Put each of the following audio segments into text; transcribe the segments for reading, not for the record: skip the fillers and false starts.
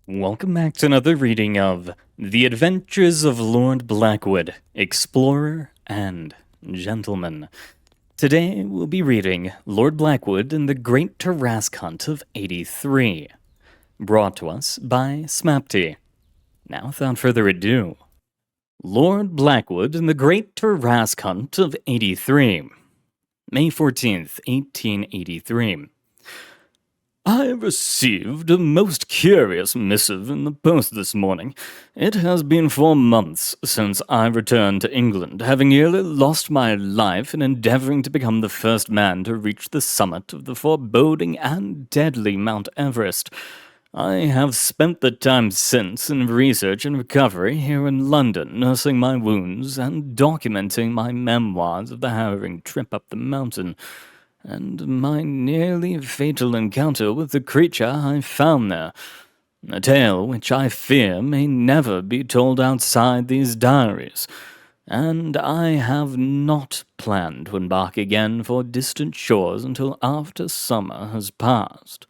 Welcome back to another reading of The Adventures of Lord Blackwood, Explorer and Gentleman. Today we'll be reading Lord Blackwood and the Great Tarasque Hunt of 83, brought to us by Smapty. Now, without further ado, Lord Blackwood and the Great Tarasque Hunt of 83, May 14th, 1883. I received a most curious missive in the post this morning. It has been 4 months since I returned to England, having nearly lost my life in endeavoring to become the first man to reach the summit of the foreboding and deadly Mount Everest. I have spent the time since in research and recovery here in London, nursing my wounds and documenting my memoirs of the harrowing trip up the mountain and my nearly fatal encounter with the creature I found there. A tale which I fear may never be told outside these diaries, and I have not planned to embark again for distant shores until after summer has passed.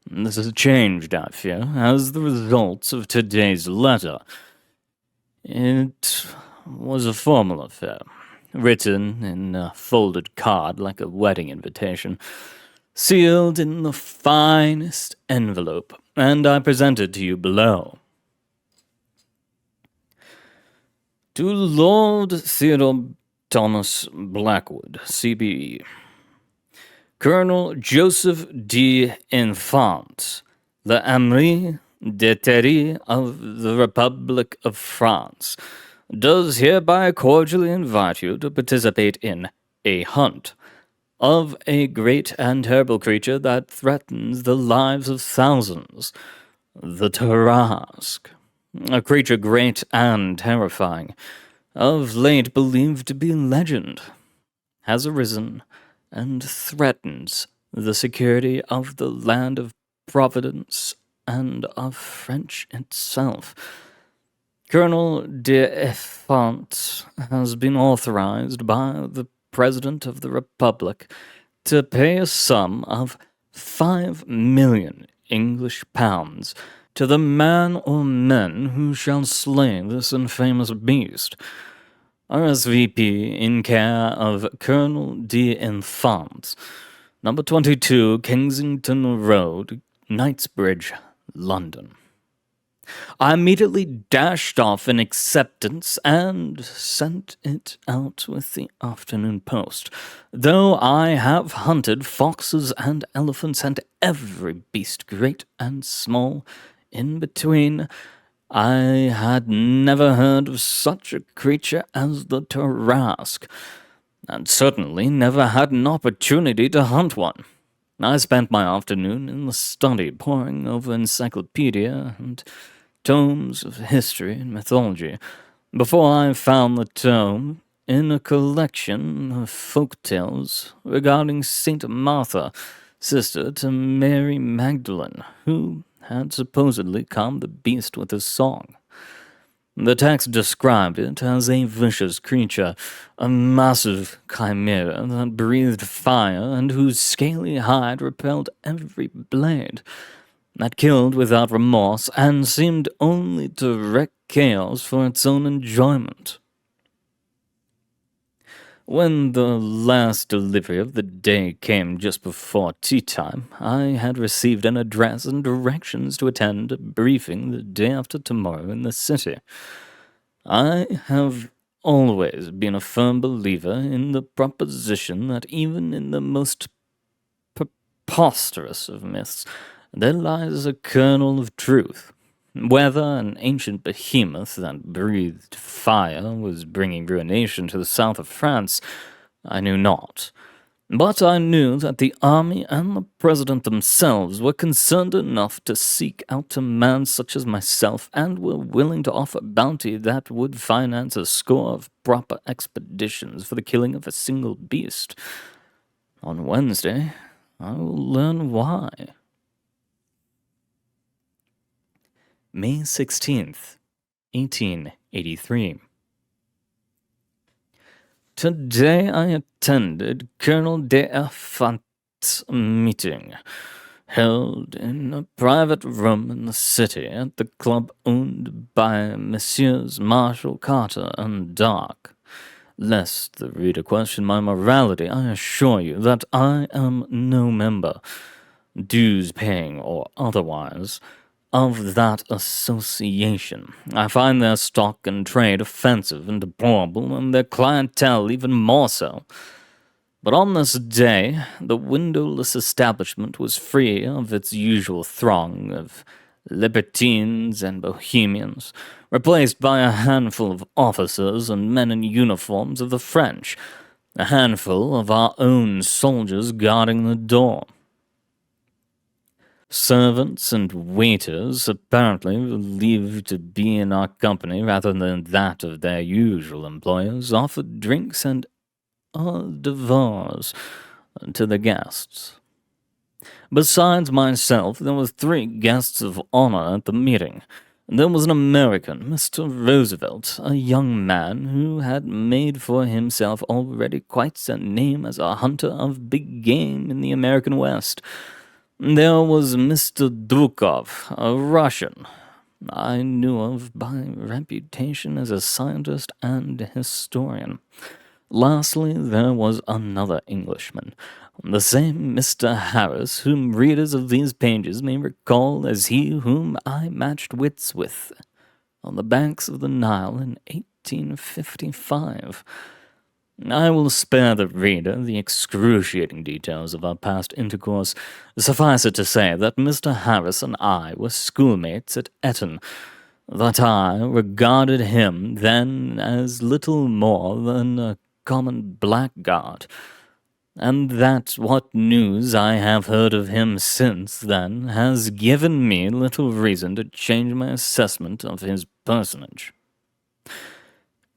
This has changed, I fear, as the result of today's letter. It was a formal affair, written in a folded card like a wedding invitation, sealed in the finest envelope, and I present it to you below. To Lord Theodore Thomas Blackwood, CBE. Colonel Joseph D. Infant, l'Amri de Terry of the Republic of France, does hereby cordially invite you to participate in a hunt of a great and terrible creature that threatens the lives of thousands, the Tarasque. A creature great and terrifying, of late believed to be legend, has arisen and threatens the security of the land of Providence and of French itself. Colonel d'Effant has been authorized by the President of the Republic to pay a sum of 5 million English pounds to the man or men who shall slay this infamous beast. RSVP in care of Colonel d'Infant, number 22 Kensington Road, Knightsbridge, London. I immediately dashed off in acceptance and sent it out with the afternoon post. Though I have hunted foxes and elephants and every beast, great and small, in between, I had never heard of such a creature as the Tarasque, and certainly never had an opportunity to hunt one. I spent my afternoon in the study poring over encyclopedia and tomes of history and mythology, before I found the tome in a collection of folk tales regarding Saint Martha, sister to Mary Magdalene, who had supposedly calmed the beast with a song. The text described it as a vicious creature, a massive chimera that breathed fire and whose scaly hide repelled every blade, that killed without remorse and seemed only to wreak chaos for its own enjoyment. When the last delivery of the day came just before tea time, I had received an address and directions to attend a briefing the day after tomorrow in the city. I have always been a firm believer in the proposition that even in the most preposterous of myths, there lies a kernel of truth. Whether an ancient behemoth that breathed fire was bringing ruination to the south of France, I knew not. But I knew that the army and the president themselves were concerned enough to seek out a man such as myself, and were willing to offer bounty that would finance a score of proper expeditions for the killing of a single beast. On Wednesday, I will learn why. May 16th, 1883. Today I attended Colonel d'Effant's meeting. held in a private room in the city at the club owned by Messrs. Marshall, Carter, and Dark. Lest the reader question my morality, I assure you that I am no member, dues paying or otherwise, of that association. I find their stock and trade offensive and deplorable, and their clientele even more so. But on this day, the windowless establishment was free of its usual throng of libertines and bohemians, replaced by a handful of officers and men in uniforms of the French, a handful of our own soldiers guarding the door. Servants and waiters, apparently relieved to be in our company rather than that of their usual employers, offered drinks and hors d'oeuvres to the guests. Besides myself, there were 3 guests of honor at the meeting. There was an American, Mr. Roosevelt, a young man who had made for himself already quite a name as a hunter of big game in the American West. There was Mr. Drukov, a Russian I knew of by reputation as a scientist and historian. Lastly, there was another Englishman, the same Mr. Harris, whom readers of these pages may recall as he whom I matched wits with on the banks of the Nile in 1855. I will spare the reader the excruciating details of our past intercourse. Suffice it to say that Mr. Harris and I were schoolmates at Eton, that I regarded him then as little more than a common blackguard, and that what news I have heard of him since then has given me little reason to change my assessment of his personage.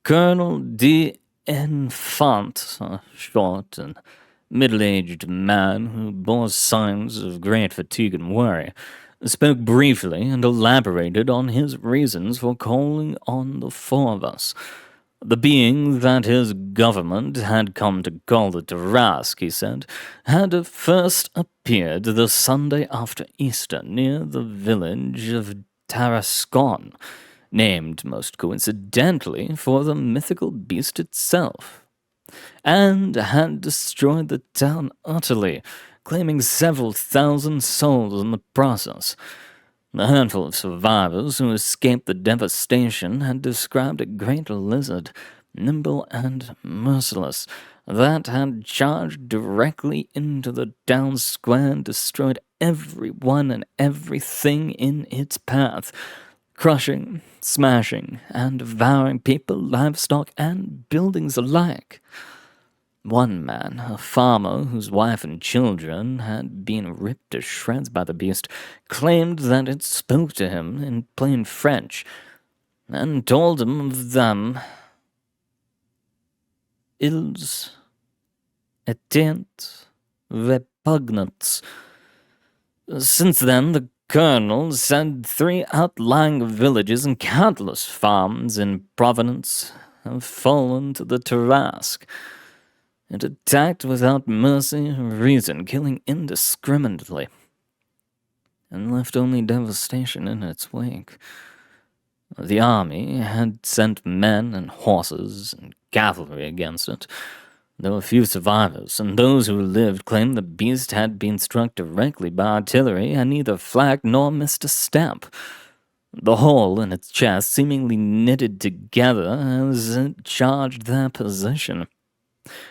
Colonel D'Enfant, a short and middle-aged man who bore signs of great fatigue and worry, spoke briefly and elaborated on his reasons for calling on the 4 of us. The being that his government had come to call the Tarasque, he said, had first appeared the Sunday after Easter near the village of Tarasque, named most coincidentally for the mythical beast itself, and had destroyed the town utterly, claiming several thousand souls in the process. A handful of survivors who escaped the devastation had described a great lizard, nimble and merciless, that had charged directly into the town square and destroyed everyone and everything in its path, crushing, smashing, and devouring people, livestock, and buildings alike. One man, a farmer whose wife and children had been ripped to shreds by the beast, claimed that it spoke to him in plain French, and told him of them. Ils étaient repugnants. Since then, the colonel said 3 outlying villages and countless farms in Providence have fallen to the Tarasque. It attacked without mercy or reason, killing indiscriminately, and left only devastation in its wake. The army had sent men and horses and cavalry against it. There were few survivors, and those who lived claimed the beast had been struck directly by artillery and neither flagged nor missed a step. The hole in its chest seemingly knitted together as it charged their position.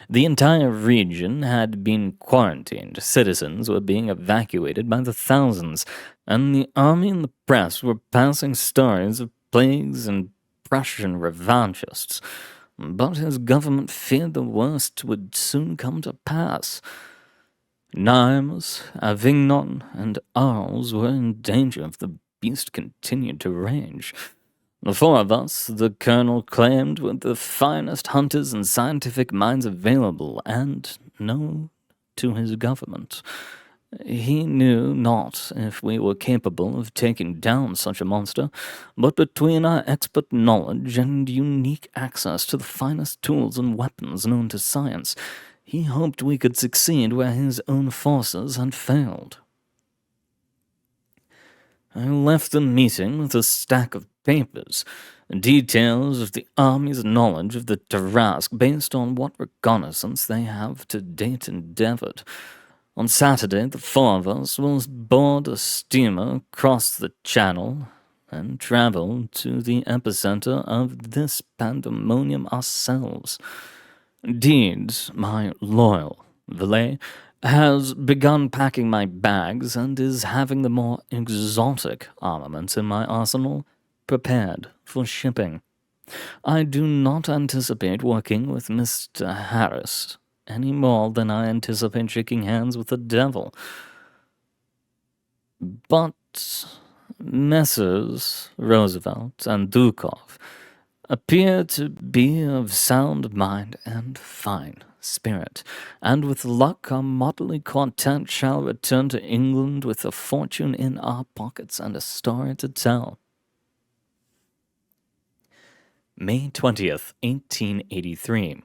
The entire region had been quarantined, citizens were being evacuated by the thousands, and the army and the press were passing stories of plagues and Prussian revanchists. But his government feared the worst would soon come to pass. Nimes, Avignon, and Arles were in danger if the beast continued to rage. The 4 of us, the colonel claimed, were the finest hunters and scientific minds available, and known to his government. He knew not if we were capable of taking down such a monster, but between our expert knowledge and unique access to the finest tools and weapons known to science, he hoped we could succeed where his own forces had failed. I left the meeting with a stack of papers, details of the army's knowledge of the Tarasque based on what reconnaissance they have to date endeavored. On Saturday, the four of us will board a steamer across the channel and travel to the epicenter of this pandemonium ourselves. Indeed, my loyal valet has begun packing my bags and is having the more exotic armaments in my arsenal prepared for shipping. I do not anticipate working with Mr. Harris any more than I anticipate shaking hands with the devil. But Messrs. Roosevelt and Dukov appear to be of sound mind and fine spirit, and with luck our motley quartet shall return to England with a fortune in our pockets and a story to tell. May 20th, 1883.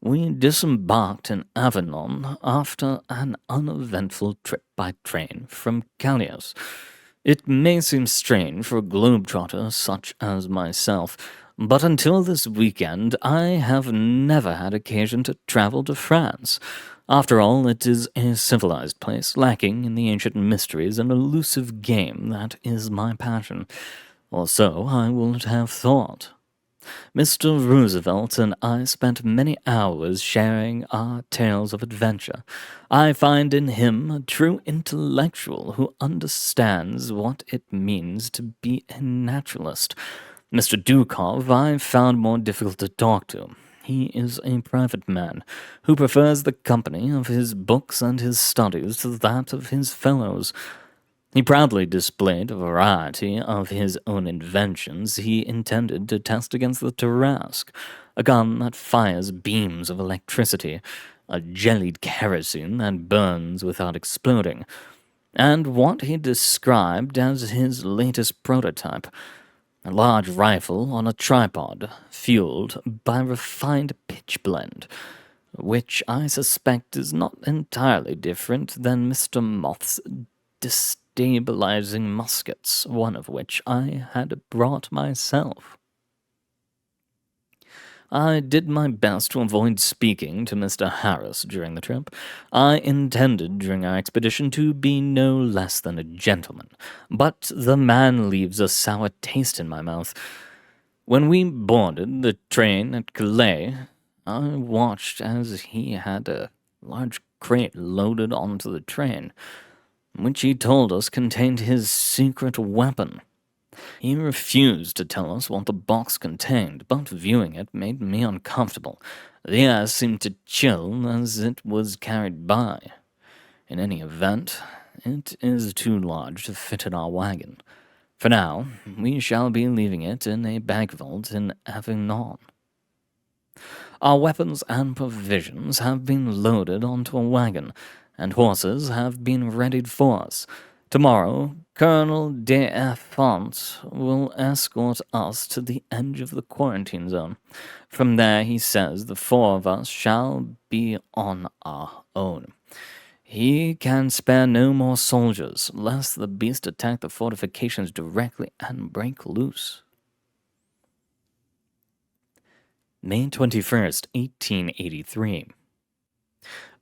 We disembarked in Avignon after an uneventful trip by train from Calais. It may seem strange for a globetrotter such as myself, but until this weekend I have never had occasion to travel to France. After all, it is a civilized place, lacking in the ancient mysteries and elusive game that is my passion. Or so I would have thought. Mr. Roosevelt and I spent many hours sharing our tales of adventure. I find in him a true intellectual who understands what it means to be a naturalist. Mr. Dukov I found more difficult to talk to. He is a private man who prefers the company of his books and his studies to that of his fellows. He proudly displayed a variety of his own inventions he intended to test against the Tarasque, a gun that fires beams of electricity, a jellied kerosene that burns without exploding, and what he described as his latest prototype, a large rifle on a tripod, fueled by refined pitchblende, which I suspect is not entirely different than Mr. Moth's destabilizing muskets, one of which I had brought myself. I did my best to avoid speaking to Mr. Harris during the trip. I intended during our expedition to be no less than a gentleman, but the man leaves a sour taste in my mouth. When we boarded the train at Calais, I watched as he had a large crate loaded onto the train, which he told us contained his secret weapon. He refused to tell us what the box contained, but viewing it made me uncomfortable. The air seemed to chill as it was carried by. In any event, it is too large to fit in our wagon. For now, we shall be leaving it in a bag vault in Avignon. Our weapons and provisions have been loaded onto a wagon, and horses have been readied for us. Tomorrow, Colonel de Font will escort us to the edge of the quarantine zone. From there, he says, the four of us shall be on our own. He can spare no more soldiers, lest the beast attack the fortifications directly and break loose. May 21st, 1883.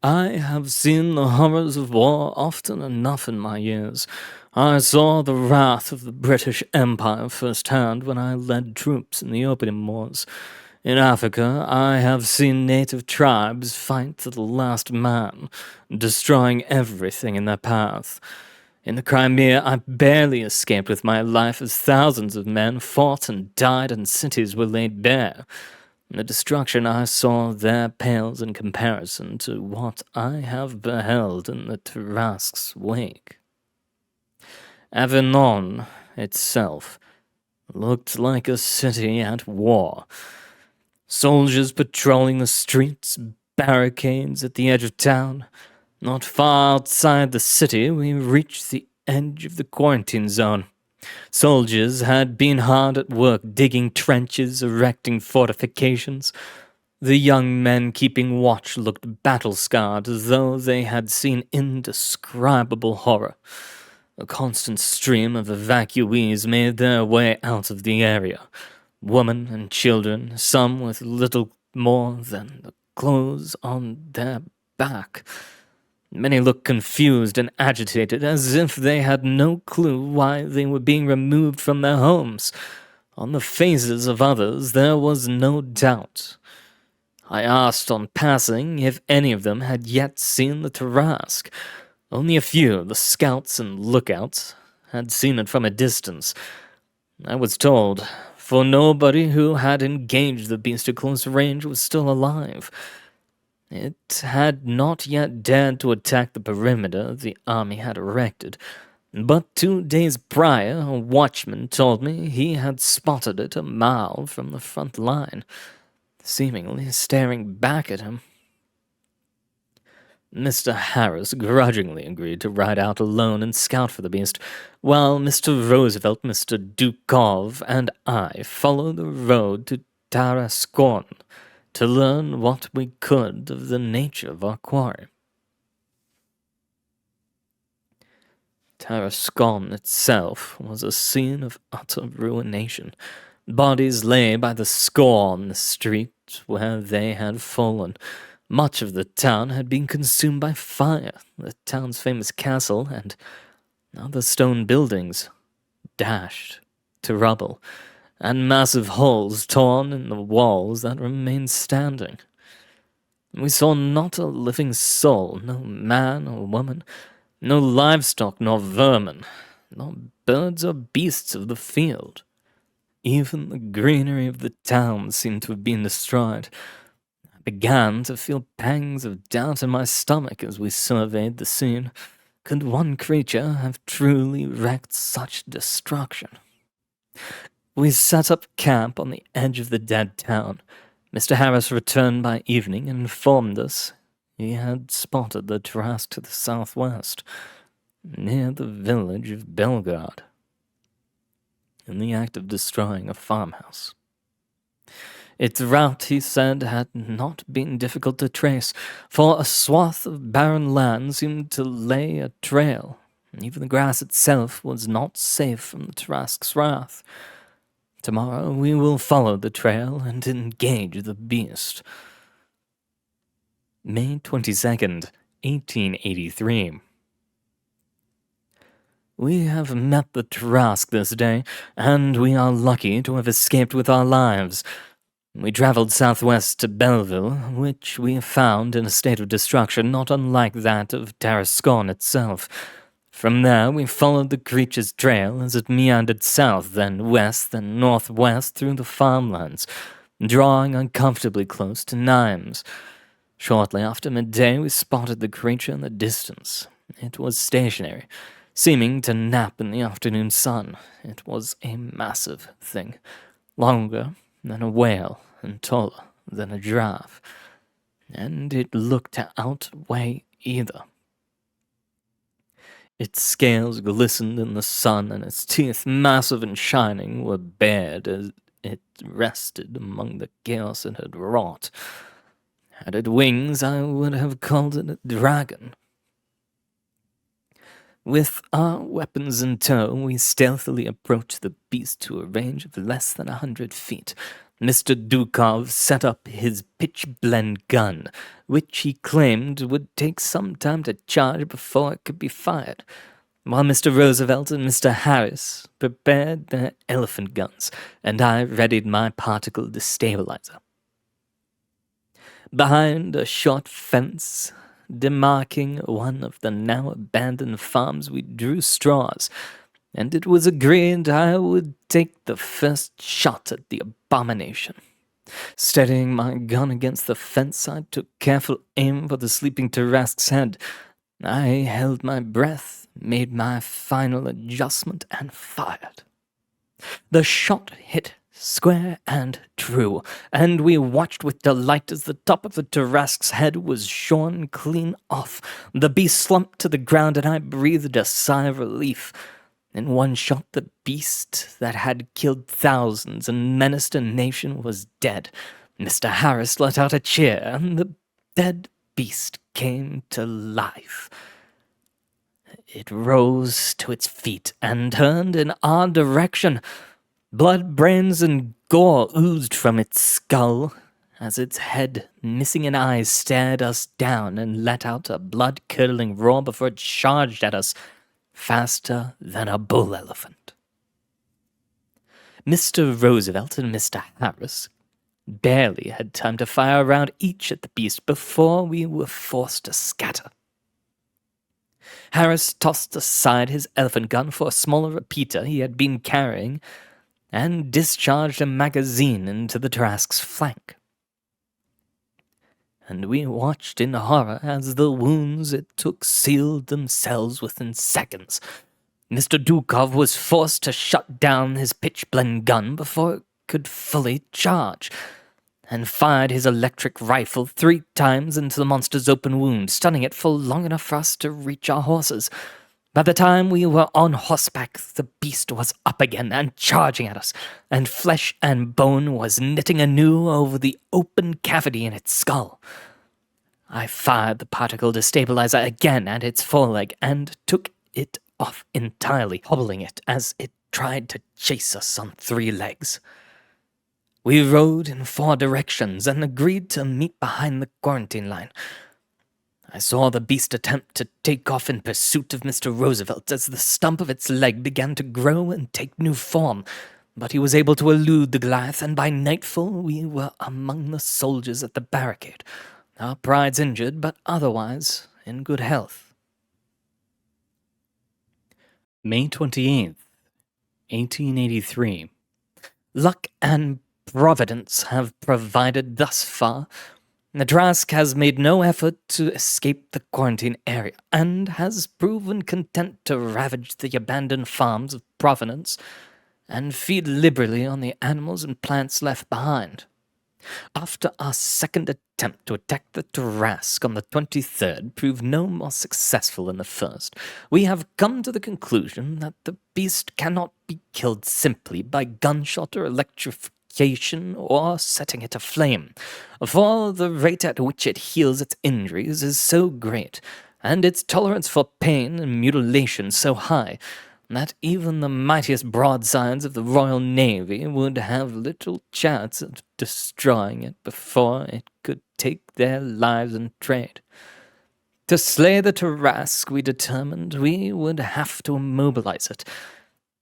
I have seen the horrors of war often enough in my years. I saw the wrath of the British Empire firsthand when I led troops in the Opium Wars. In Africa, I have seen native tribes fight to the last man, destroying everything in their path. In the Crimea, I barely escaped with my life as thousands of men fought and died and cities were laid bare. The destruction I saw there pales in comparison to what I have beheld in the Tarasque's wake. Avignon itself looked like a city at war. Soldiers patrolling the streets, barricades at the edge of town. Not far outside the city, we reached the edge of the quarantine zone. Soldiers had been hard at work digging trenches, erecting fortifications. The young men keeping watch looked battle-scarred as though they had seen indescribable horror. A constant stream of evacuees made their way out of the area. Women and children, some with little more than the clothes on their back. Many looked confused and agitated, as if they had no clue why they were being removed from their homes. On the faces of others there was no doubt. I asked on passing if any of them had yet seen the Tarasque. Only a few, the scouts and lookouts, had seen it from a distance. I was told, for nobody who had engaged the beast at close range was still alive. It had not yet dared to attack the perimeter the army had erected, but 2 days prior a watchman told me he had spotted it a mile from the front line, seemingly staring back at him. Mr. Harris grudgingly agreed to ride out alone and scout for the beast, while Mr. Roosevelt, Mr. Dukov, and I followed the road to Tarasque to learn what we could of the nature of our quarry. Tarasque itself was a scene of utter ruination. Bodies lay by the score on the street where they had fallen. Much of the town had been consumed by fire, the town's famous castle and other stone buildings dashed to rubble, and massive holes torn in the walls that remained standing. We saw not a living soul, no man or woman, no livestock nor vermin, nor birds or beasts of the field. Even the greenery of the town seemed to have been destroyed. I began to feel pangs of doubt in my stomach as we surveyed the scene. Could one creature have truly wreaked such destruction? We set up camp on the edge of the dead town. Mr. Harris returned by evening and informed us he had spotted the Tarasque to the southwest, near the village of Belgrade, in the act of destroying a farmhouse. Its route, he said, had not been difficult to trace, for a swath of barren land seemed to lay a trail. Even the grass itself was not safe from the Tarasque's wrath. Tomorrow we will follow the trail and engage the beast. May 22nd, 1883. We have met the Tarasque this day, and we are lucky to have escaped with our lives. We traveled southwest to Belleville, which we found in a state of destruction not unlike that of Tarasque itself. From there, we followed the creature's trail as it meandered south, then west, then northwest through the farmlands, drawing uncomfortably close to Nimes. Shortly after midday, we spotted the creature in the distance. It was stationary, seeming to nap in the afternoon sun. It was a massive thing, longer than a whale and taller than a giraffe, and it looked to outweigh either. Its scales glistened in the sun, and its teeth, massive and shining, were bared as it rested among the chaos it had wrought. Had it wings, I would have called it a dragon. With our weapons in tow, we stealthily approached the beast to a range of less than 100 feet. Mr. Dukov set up his pitch-blende gun, which he claimed would take some time to charge before it could be fired, while Mr. Roosevelt and Mr. Harris prepared their elephant guns, and I readied my particle destabilizer. Behind a short fence demarking one of the now abandoned farms, we drew straws, and it was agreed I would take the first shot at the abomination. Steadying my gun against the fence, I took careful aim for the sleeping Tarasque's head. I held my breath, made my final adjustment, and fired. The shot hit square and true, and we watched with delight as the top of the Tarasque's head was shorn clean off. The beast slumped to the ground, and I breathed a sigh of relief. In one shot, the beast that had killed thousands and menaced a nation was dead. Mr. Harris let out a cheer, and the dead beast came to life. It rose to its feet and turned in our direction. Blood, brains, and gore oozed from its skull as its head, missing an eye, stared us down and let out a blood-curdling roar before it charged at us, faster than a bull elephant. Mr. Roosevelt and Mr. Harris barely had time to fire around each at the beast before we were forced to scatter. Harris tossed aside his elephant gun for a smaller repeater he had been carrying and discharged a magazine into the Tarasque's flank. And we watched in horror as the wounds it took sealed themselves within seconds. Mr. Dukov was forced to shut down his pitch-blende gun before it could fully charge, and fired his electric rifle 3 times into the monster's open wound, stunning it for long enough for us to reach our horses. By the time we were on horseback, the beast was up again and charging at us, and flesh and bone was knitting anew over the open cavity in its skull. I fired the particle destabilizer again at its foreleg and took it off entirely, hobbling it as it tried to chase us on 3 legs. We rode in 4 directions and agreed to meet behind the quarantine line. I saw the beast attempt to take off in pursuit of Mr. Roosevelt as the stump of its leg began to grow and take new form, but he was able to elude the Goliath, and by nightfall we were among the soldiers at the barricade, our prides injured, but otherwise in good health. May 28th, 1883. Luck and Providence have provided thus far. The Tarasque has made no effort to escape the quarantine area, and has proven content to ravage the abandoned farms of Providence and feed liberally on the animals and plants left behind. After our second attempt to attack the Tarasque on the 23rd proved no more successful than the first, we have come to the conclusion that the beast cannot be killed simply by gunshot or electrification or setting it aflame, for the rate at which it heals its injuries is so great, and its tolerance for pain and mutilation so high, that even the mightiest broadsides of the Royal Navy would have little chance of destroying it before it could take their lives in trade. To slay the Tarasque, we determined we would have to immobilize it,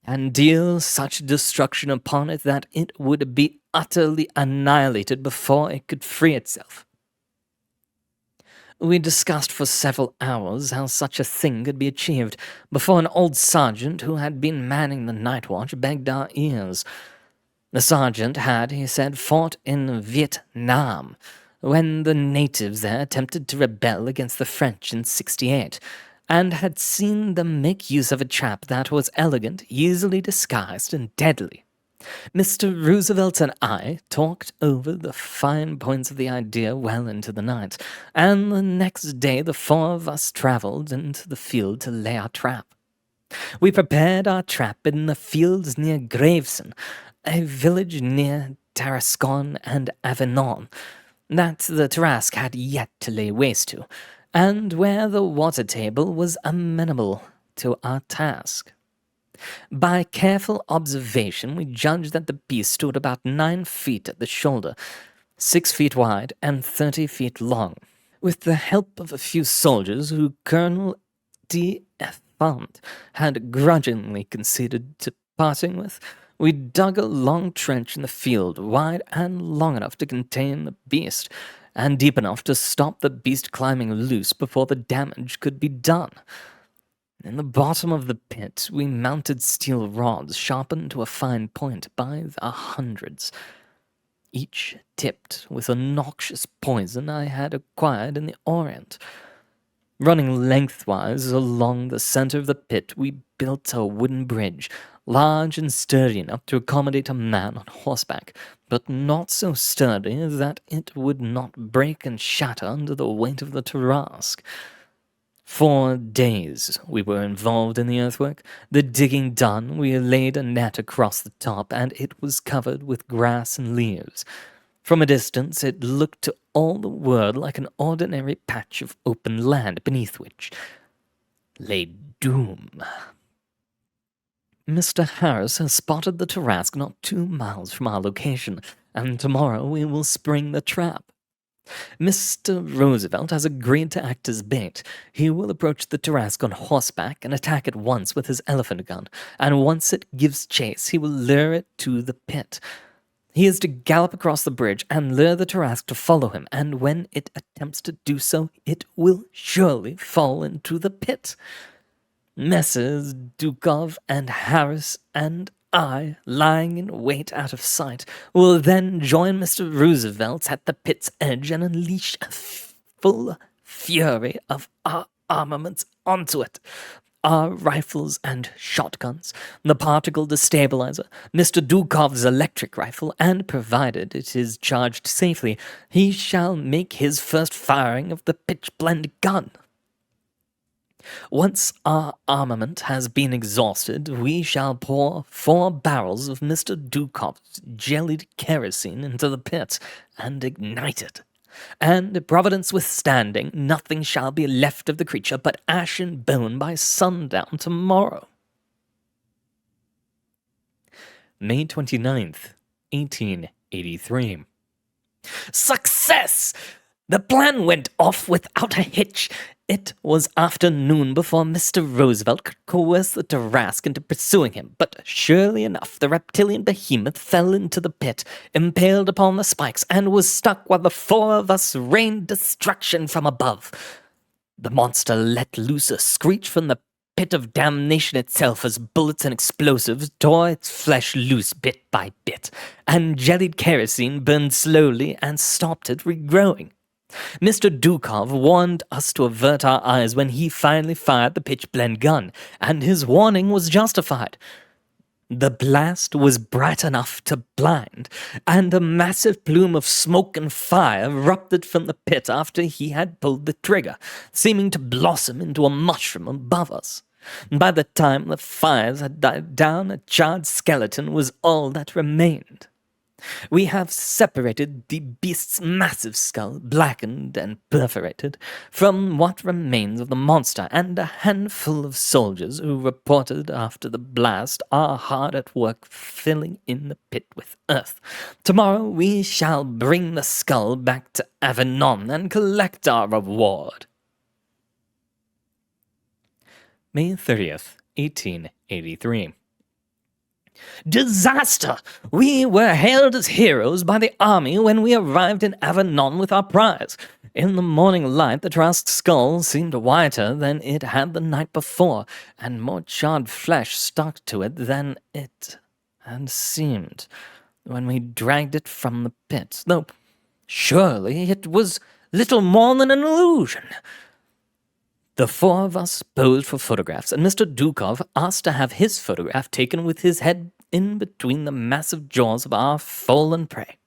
and deal such destruction upon it that it would be utterly annihilated before it could free itself. We discussed for several hours how such a thing could be achieved, before an old sergeant who had been manning the night watch begged our ears. The sergeant had, he said, fought in Vietnam, when the natives there attempted to rebel against the French in '68, and had seen them make use of a trap that was elegant, easily disguised, and deadly. Mr. Roosevelt and I talked over the fine points of the idea well into the night, and the next day the 4 of us travelled into the field to lay our trap. We prepared our trap in the fields near Gravesend, a village near Tarascon and Avignon, that the Tarasque had yet to lay waste to, and where the water table was amenable to our task. By careful observation, we judged that the beast stood about 9 feet at the shoulder, 6 feet wide, and 30 feet long. With the help of a few soldiers who Colonel D.F. Font had grudgingly conceded to parting with, we dug a long trench in the field, wide and long enough to contain the beast, and deep enough to stop the beast climbing loose before the damage could be done. In the bottom of the pit, we mounted steel rods sharpened to a fine point by the hundreds, each tipped with a noxious poison I had acquired in the Orient. Running lengthwise along the center of the pit, we built a wooden bridge, large and sturdy enough to accommodate a man on horseback, but not so sturdy that it would not break and shatter under the weight of the Tarasque. 4 days we were involved in the earthwork. The digging done, we laid a net across the top, and it was covered with grass and leaves. From a distance, it looked to all the world like an ordinary patch of open land beneath which lay doom. Mr. Harris has spotted the Tarasque not 2 miles from our location, and tomorrow we will spring the trap. Mr. Roosevelt has agreed to act as bait. He will approach the Tarasque on horseback and attack it once with his elephant gun, and once it gives chase, he will lure it to the pit. He is to gallop across the bridge and lure the Tarasque to follow him, and when it attempts to do so, it will surely fall into the pit. Messrs. Dukov and Harris and I, lying in wait out of sight, will then join Mr. Roosevelt at the pit's edge and unleash a full fury of our armaments onto it. Our rifles and shotguns, the particle destabilizer, Mr. Dukov's electric rifle, and provided it is charged safely, he shall make his first firing of the pitch-blende gun. Once our armament has been exhausted, we shall pour 4 barrels of Mr. Dukov's jellied kerosene into the pit and ignite it. And, Providence withstanding, nothing shall be left of the creature but ash and bone by sundown tomorrow. May 29th, 1883. Success! The plan went off without a hitch. It was afternoon before Mr. Roosevelt could coerce the Tarasque into pursuing him, but surely enough the reptilian behemoth fell into the pit, impaled upon the spikes, and was stuck while the 4 of us rained destruction from above. The monster let loose a screech from the pit of damnation itself as bullets and explosives tore its flesh loose bit by bit, and jellied kerosene burned slowly and stopped it regrowing. Mr. Dukov warned us to avert our eyes when he finally fired the pitch-blende gun, and his warning was justified. The blast was bright enough to blind, and a massive plume of smoke and fire erupted from the pit after he had pulled the trigger, seeming to blossom into a mushroom above us. By the time the fires had died down, a charred skeleton was all that remained. We have separated the beast's massive skull, blackened and perforated, from what remains of the monster, and a handful of soldiers who reported after the blast are hard at work filling in the pit with earth. Tomorrow we shall bring the skull back to Avignon and collect our reward. May 30th, 1883. Disaster! We were hailed as heroes by the army when we arrived in Avignon with our prize. In the morning light, the Tarasque's skull seemed whiter than it had the night before, and more charred flesh stuck to it than it had seemed when we dragged it from the pit, though surely it was little more than an illusion. The 4 of us posed for photographs, and Mr. Dukov asked to have his photograph taken with his head in between the massive jaws of our fallen prey.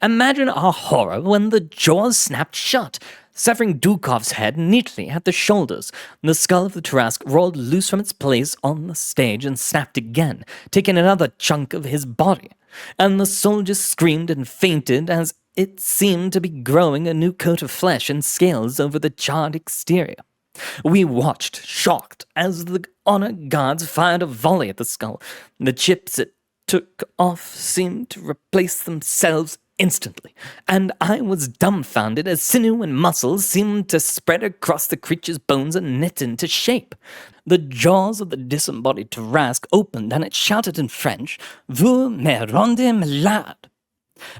Imagine our horror when the jaws snapped shut, severing Dukov's head neatly at the shoulders. The skull of the Tarasque rolled loose from its place on the stage and snapped again, taking another chunk of his body. And the soldiers screamed and fainted as it seemed to be growing a new coat of flesh and scales over the charred exterior. We watched, shocked, as the honor guards fired a volley at the skull. The chips it took off seemed to replace themselves instantly, and I was dumbfounded as sinew and muscle seemed to spread across the creature's bones and knit into shape. The jaws of the disembodied Tarasque opened, and it shouted in French, "Vous me rendez malade."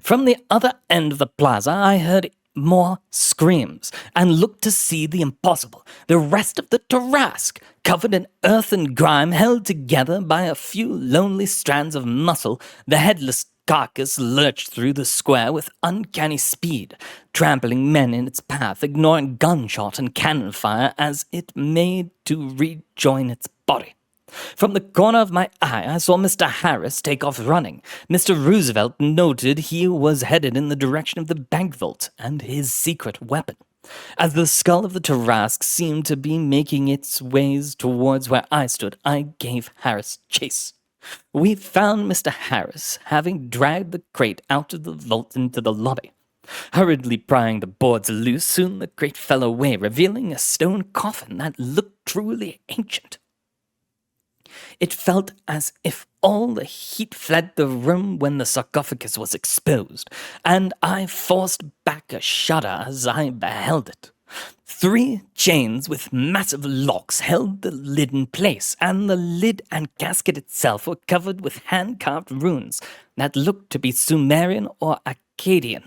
From the other end of the plaza, I heard more screams, and looked to see the impossible. The rest of the Tarasque, covered in earth and grime, held together by a few lonely strands of muscle, the headless carcass lurched through the square with uncanny speed, trampling men in its path, ignoring gunshot and cannon fire as it made to rejoin its body. From the corner of my eye, I saw Mr. Harris take off running. Mr. Roosevelt noted he was headed in the direction of the bank vault and his secret weapon. As the skull of the Tarasque seemed to be making its ways towards where I stood, I gave Harris chase. We found Mr. Harris, having dragged the crate out of the vault into the lobby. Hurriedly prying the boards loose, soon the crate fell away, revealing a stone coffin that looked truly ancient. It felt as if all the heat fled the room when the sarcophagus was exposed, and I forced back a shudder as I beheld it. 3 chains with massive locks held the lid in place, and the lid and casket itself were covered with hand-carved runes that looked to be Sumerian or Akkadian.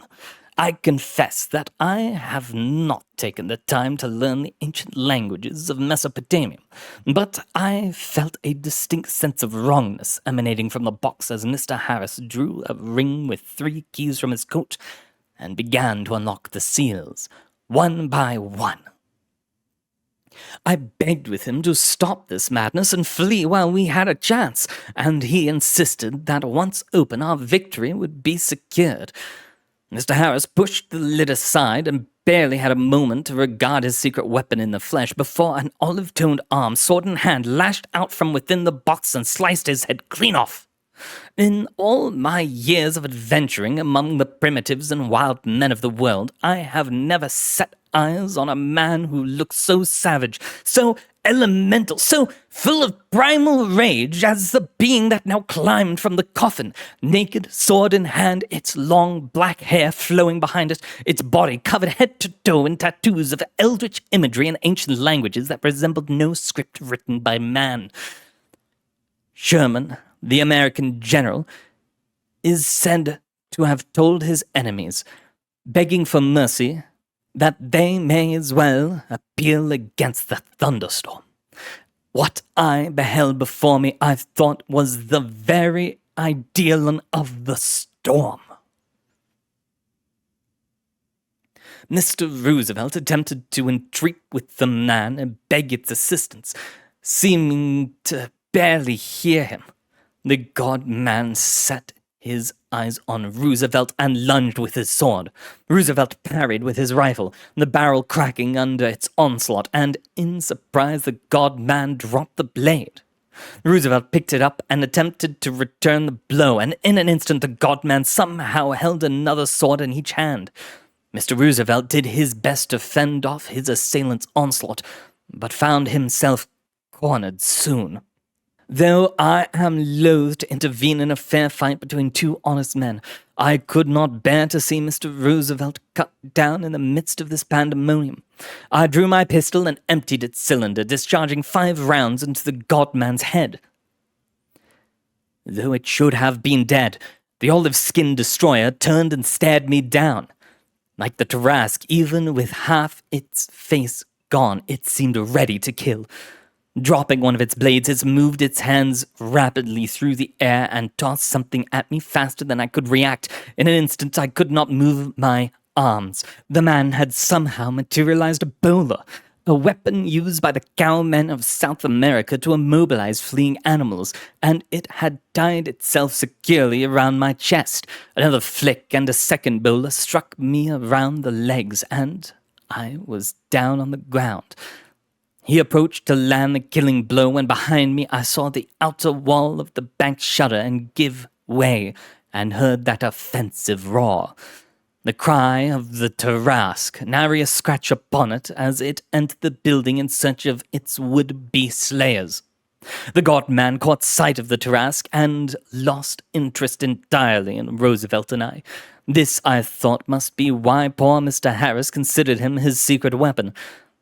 I confess that I have not taken the time to learn the ancient languages of Mesopotamia, but I felt a distinct sense of wrongness emanating from the box as Mr. Harris drew a ring with 3 keys from his coat and began to unlock the seals, one by one. I begged with him to stop this madness and flee while we had a chance, and he insisted that once open our victory would be secured. Mr. Harris pushed the lid aside and barely had a moment to regard his secret weapon in the flesh before an olive-toned arm, sword in hand, lashed out from within the box and sliced his head clean off. In all my years of adventuring among the primitives and wild men of the world, I have never set eyes on a man who looked so savage, so elemental, so full of primal rage as the being that now climbed from the coffin, naked, sword in hand, its long black hair flowing behind it, its body covered head to toe in tattoos of eldritch imagery and ancient languages that resembled no script written by man. Sherman, the American general, is said to have told his enemies, begging for mercy, that they may as well appeal against the thunderstorm. What I beheld before me I thought was the very ideal of the storm. Mr. Roosevelt attempted to entreat with the man and beg its assistance, seeming to barely hear him. The god-man set his eyes on Roosevelt and lunged with his sword. Roosevelt parried with his rifle, the barrel cracking under its onslaught, and in surprise the god-man dropped the blade. Roosevelt picked it up and attempted to return the blow, and in an instant the god-man somehow held another sword in each hand. Mr. Roosevelt did his best to fend off his assailant's onslaught, but found himself cornered soon. Though I am loath to intervene in a fair fight between 2 honest men, I could not bear to see Mr. Roosevelt cut down in the midst of this pandemonium. I drew my pistol and emptied its cylinder, discharging 5 rounds into the god-man's head. Though it should have been dead, the olive-skinned destroyer turned and stared me down. Like the Tarasque, even with half its face gone, it seemed ready to kill. Dropping one of its blades, it moved its hands rapidly through the air and tossed something at me faster than I could react. In an instant, I could not move my arms. The man had somehow materialized a bowler, a weapon used by the cowmen of South America to immobilize fleeing animals, and it had tied itself securely around my chest. Another flick and a second bowler struck me around the legs, and I was down on the ground. He approached to land the killing blow, and behind me I saw the outer wall of the bank shudder and give way, and heard that offensive roar. The cry of the Tarasque, nary a scratch upon it, as it entered the building in search of its would-be slayers. The god-man caught sight of the Tarasque and lost interest entirely in Roosevelt and I. This, I thought, must be why poor Mr. Harris considered him his secret weapon.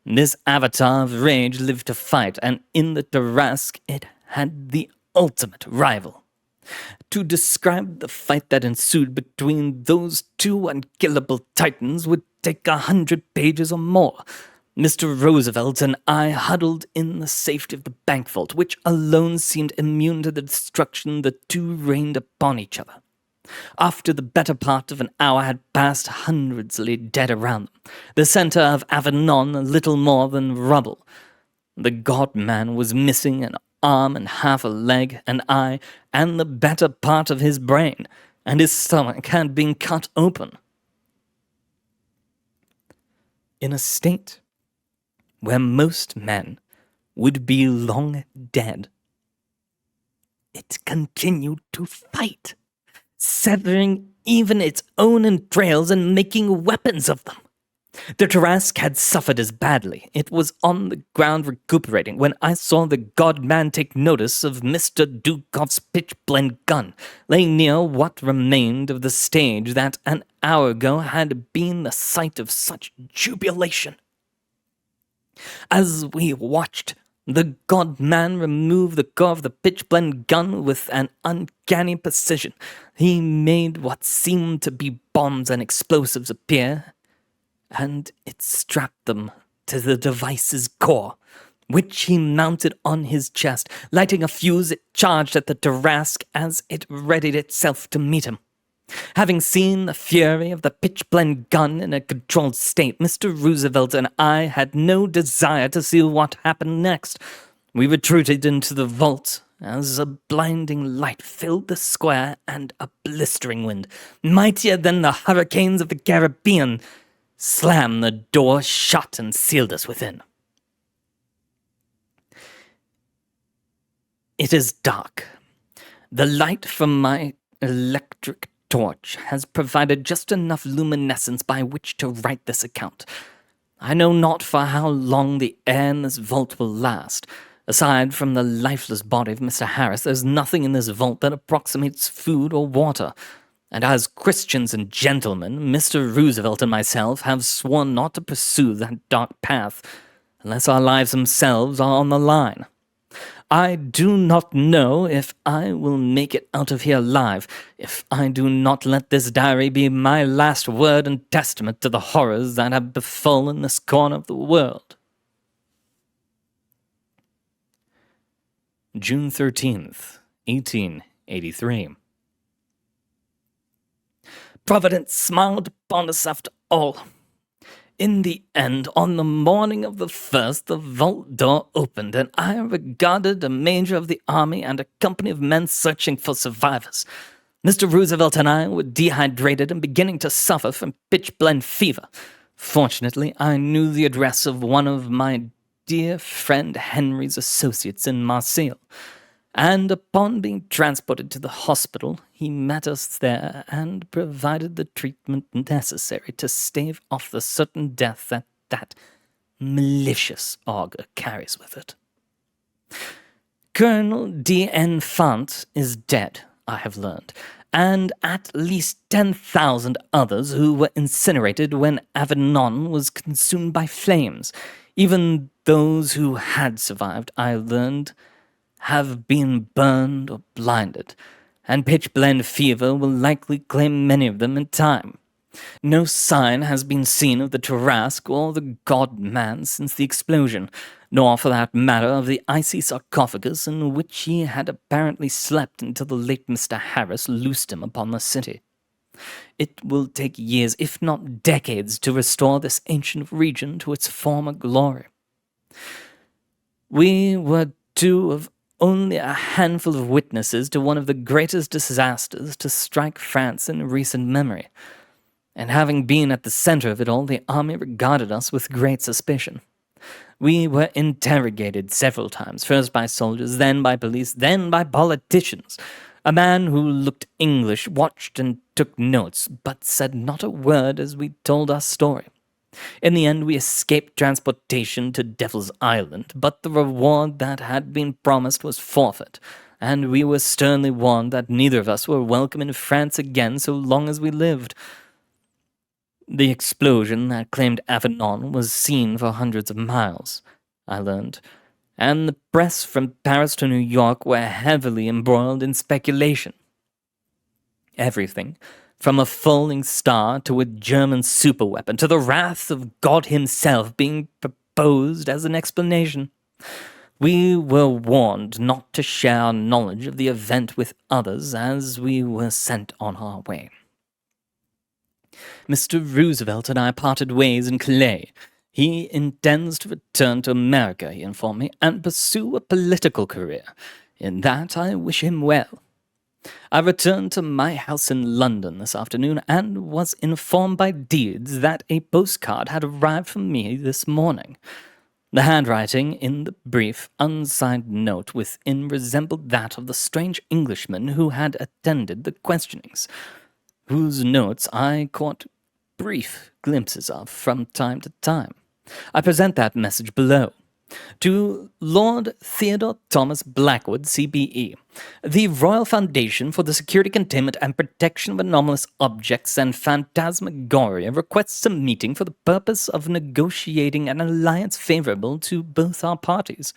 This avatar of rage lived to fight, and in the Tarasque it had the ultimate rival. To describe the fight that ensued between those 2 unkillable titans would take 100 pages or more. Mr. Roosevelt and I huddled in the safety of the bank vault, which alone seemed immune to the destruction the 2 rained upon each other. After the better part of an hour had passed, hundreds lay dead around them. The center of Avignon little more than rubble. The god-man was missing an arm and half a leg, an eye, and the better part of his brain, and his stomach had been cut open. In a state where most men would be long dead, it continued to fight, severing even its own entrails and making weapons of them. The Tarasque had suffered as badly. It was on the ground recuperating when I saw the god-man take notice of Mr. Dukov's pitch-blende gun, laying near what remained of the stage that an hour ago had been the site of such jubilation. As we watched, the god-man removed the core of the pitch-blende gun with an uncanny precision. He made what seemed to be bombs and explosives appear, and it strapped them to the device's core, which he mounted on his chest. Lighting a fuse, it charged at the Tarasque as it readied itself to meet him. Having seen the fury of the pitch-blende gun in a controlled state, Mr. Roosevelt and I had no desire to see what happened next. We retreated into the vault as a blinding light filled the square and a blistering wind, mightier than the hurricanes of the Caribbean, slammed the door shut and sealed us within. It is dark. The light from my electric torch has provided just enough luminescence by which to write this account. I know not for how long the air in this vault will last. Aside from the lifeless body of Mr. Harris, there's nothing in this vault that approximates food or water. And as Christians and gentlemen, Mr. Roosevelt and myself have sworn not to pursue that dark path unless our lives themselves are on the line. I do not know if I will make it out of here alive, if I do not let this diary be my last word and testament to the horrors that have befallen this corner of the world. June 13th, 1883. Providence smiled upon us after all. In the end, on the morning of the 1st, the vault door opened, and I regarded a major of the army and a company of men searching for survivors. Mr. Roosevelt and I were dehydrated and beginning to suffer from pitch-blende fever. Fortunately, I knew the address of one of my dear friend Henry's associates in Marseille, and upon being transported to the hospital, he met us there and provided the treatment necessary to stave off the certain death that malicious augur carries with it. Colonel d'Enfant is dead, I have learned, and at least 10,000 others who were incinerated when Avignon was consumed by flames. Even those who had survived, I learned, have been burned or blinded, and pitch-blende fever will likely claim many of them in time. No sign has been seen of the Tarasque or the god-man since the explosion, nor for that matter of the icy sarcophagus in which he had apparently slept until the late Mr. Harris loosed him upon the city. It will take years, if not decades, to restore this ancient region to its former glory. We were two of only a handful of witnesses to one of the greatest disasters to strike France in recent memory, and having been at the center of it all, the army regarded us with great suspicion. We were interrogated several times, first by soldiers, then by police, then by politicians. A man who looked English watched and took notes, but said not a word as we told our story. In the end, we escaped transportation to Devil's Island, but the reward that had been promised was forfeit, and we were sternly warned that neither of us were welcome in France again so long as we lived. The explosion that claimed Avignon was seen for hundreds of miles, I learned, and the press from Paris to New York were heavily embroiled in speculation. Everything, from a falling star to a German superweapon, to the wrath of God himself being proposed as an explanation. We were warned not to share our knowledge of the event with others as we were sent on our way. Mr. Roosevelt and I parted ways in Calais. He intends to return to America, he informed me, and pursue a political career. In that I wish him well. I returned to my house in London this afternoon and was informed by Deeds that a postcard had arrived from me this morning. The handwriting in the brief, unsigned note within resembled that of the strange Englishman who had attended the questionings, whose notes I caught brief glimpses of from time to time. I present that message below. To Lord Theodore Thomas Blackwood, CBE, the Royal Foundation for the Security, Containment, and Protection of Anomalous Objects and Phantasmagoria requests a meeting for the purpose of negotiating an alliance favorable to both our parties.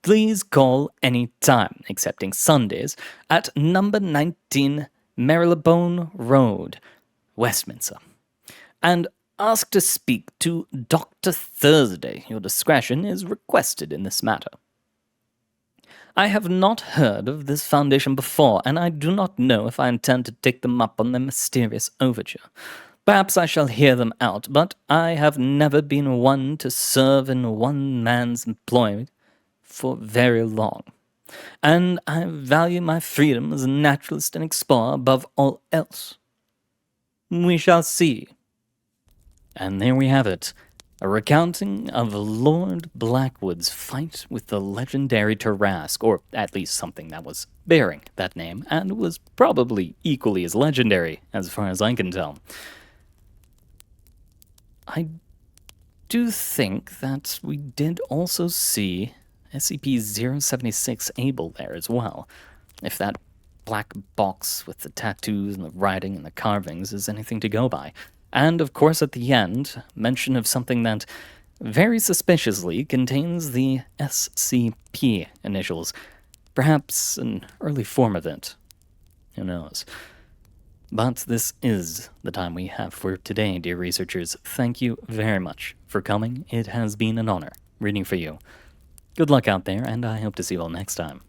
Please call any time, excepting Sundays, at number 19 Marylebone Road, Westminster, and ask to speak to Dr. Thursday. Your discretion is requested in this matter. I have not heard of this foundation before, and I do not know if I intend to take them up on their mysterious overture. Perhaps I shall hear them out, but I have never been one to serve in one man's employ for very long, and I value my freedom as a naturalist and explorer above all else. We shall see. And there we have it, a recounting of Lord Blackwood's fight with the legendary Tarasque, or at least something that was bearing that name, and was probably equally as legendary, as far as I can tell. I do think that we did also see SCP-076 Able there as well, if that black box with the tattoos and the writing and the carvings is anything to go by. And, of course, at the end, mention of something that very suspiciously contains the SCP initials. Perhaps an early form of it. Who knows? But this is the time we have for today, dear researchers. Thank you very much for coming. It has been an honor reading for you. Good luck out there, and I hope to see you all next time.